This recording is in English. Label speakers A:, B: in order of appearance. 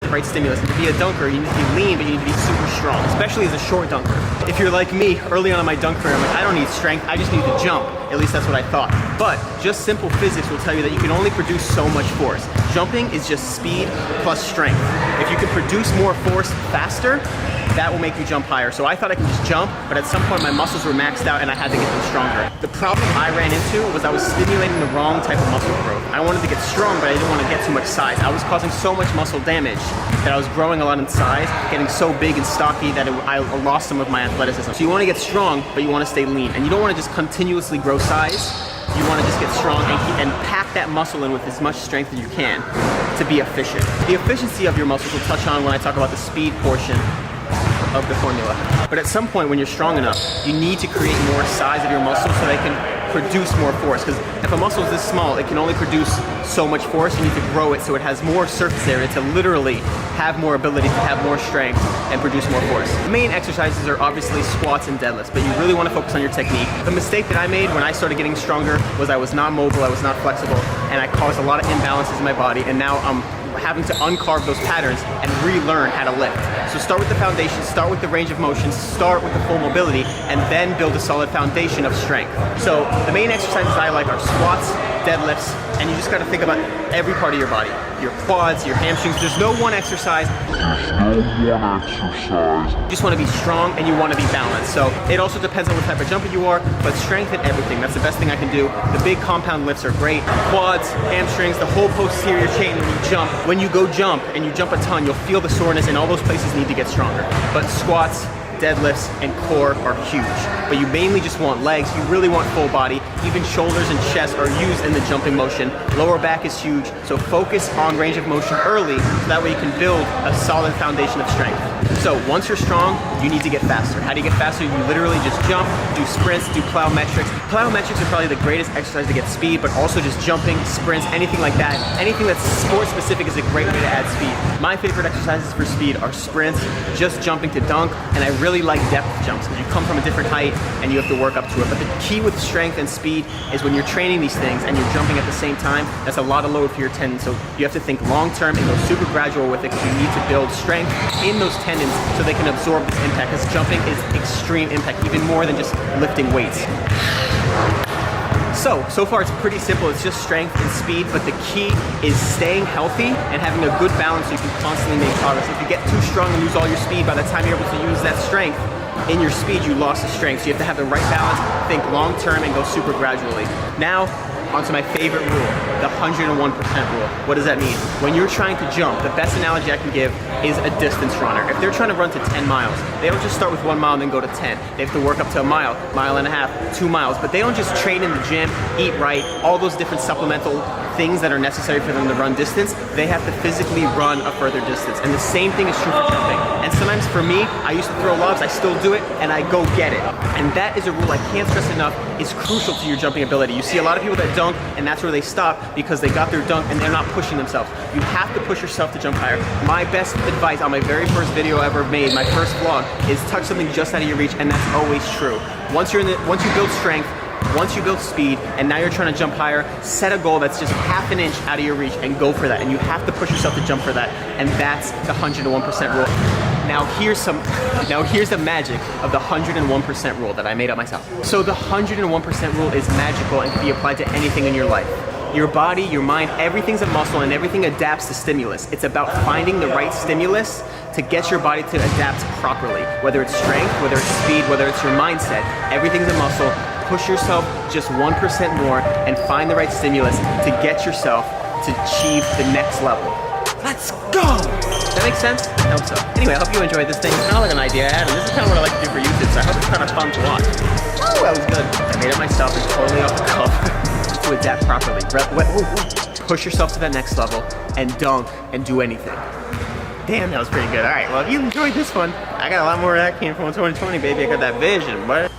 A: the right stimulus. And to be a dunker, you need to be lean, but you need to be super strong, especially as a short dunker. If you're like me, early on in my dunk career, I'm like, I don't need strength, I just need to jump. At least that's what I thought. But just simple physics will tell you that you can only produce so much force. Jumping is just speed plus strength. If you can produce more force faster, that will make you jump higher. So I thought I could just jump, but at some point my muscles were maxed out and I had to get them stronger. The problem I ran into was I was stimulating the wrong type of muscle growth. I wanted to get strong, but I didn't want to get too much size. I was causing so much muscle damage that I was growing a lot in size, getting so big and stocky that I lost some of my athleticism. So you want to get strong, but you want to stay lean. And you don't want to just continuously grow size. You want to just get strong and pack that muscle in with as much strength as you can to be efficient. The efficiency of your muscles will touch on when I talk about the speed portion of the formula. But at some point when you're strong enough, you need to create more size of your muscles so they can produce more force. Because if a muscle is this small, it can only produce so much force. You need to grow it so it has more surface area to literally have more ability to have more strength and produce more force. The main exercises are obviously squats and deadlifts, but you really want to focus on your technique. The mistake that I made when I started getting stronger was I was not mobile, I was not flexible, and I caused a lot of imbalances in my body, and now I'm having to uncarve those patterns and relearn how to lift. So start with the foundation, start with the range of motion, start with the full mobility, and then build a solid foundation of strength. So the main exercises I like are squats, deadlifts, and you just gotta think about every part of your body. Your quads, your hamstrings, there's no one exercise. You just wanna be strong and you wanna be balanced. So it also depends on what type of jumper you are, but strengthen everything. That's the best thing I can do. The big compound lifts are great. Quads, hamstrings, the whole posterior chain when you jump. When you go jump and you jump a ton, you'll feel the soreness and all those places need to get stronger. But squats, deadlifts, and core are huge. But you mainly just want legs, you really want full body. Even shoulders and chest are used in the jumping motion. Lower back is huge, so focus on range of motion early, so that way you can build a solid foundation of strength. So once you're strong, you need to get faster. How do you get faster? You literally just jump, do sprints, do plyometrics. Plyometrics are probably the greatest exercise to get speed, but also just jumping, sprints, anything like that. Anything that's sport specific is a great way to add speed. My favorite exercises for speed are sprints, just jumping to dunk, and I really like depth jumps because you come from a different height and you have to work up to it. But the key with strength and speed is when you're training these things and you're jumping at the same time, that's a lot of load for your tendons. So you have to think long term and go super gradual with it because you need to build strength in those tendons so they can absorb this impact, because jumping is extreme impact, even more than just lifting weights. So far it's pretty simple. It's just strength and speed, but the key is staying healthy and having a good balance so you can constantly make progress. If you get too strong and lose all your speed, by the time you're able to use that strength in your speed, you lost the strength. So you have to have the right balance, think long term, and go super gradually. Now, onto my favorite rule, the 101% rule. What does that mean? When you're trying to jump, the best analogy I can give is a distance runner. If they're trying to run to 10 miles, they don't just start with 1 mile and then go to 10. They have to work up to a mile, mile and a half, 2 miles. But they don't just train in the gym, eat right, all those different supplemental things that are necessary for them to run distance. They have to physically run a further distance. And the same thing is true for jumping. And sometimes for me, I used to throw lobs, I still do it, and I go get it. And that is a rule I can't stress enough, is crucial to your jumping ability. You see a lot of people that dunk, and that's where they stop because they got their dunk and they're not pushing themselves. You have to push yourself to jump higher. My best advice on my very first video I ever made, my first vlog, is touch something just out of your reach, and that's always true. Once you build strength, once you build speed, and now you're trying to jump higher, set a goal that's just half an inch out of your reach and go for that. And you have to push yourself to jump for that. And that's the 101% rule. Now here's the magic of the 101% rule that I made up myself. So the 101% rule is magical and can be applied to anything in your life. Your body, your mind, everything's a muscle and everything adapts to stimulus. It's about finding the right stimulus to get your body to adapt properly. Whether it's strength, whether it's speed, whether it's your mindset, everything's a muscle. Push yourself just 1% more and find the right stimulus to get yourself to achieve the next level. Let's go! Does that make sense? I hope so. Anyway, I hope you enjoyed this thing. It's kind of like an idea I had, and this is kind of what I like to do for YouTube, so I hope it's kind of fun to watch. Oh, that was good. I made it myself. It's totally off the cuff. To adapt properly. Push yourself to that next level and dunk and do anything. Damn, that was pretty good. All right, well, if you enjoyed this one, I got a lot more of that came from 2020, baby. I got that vision, but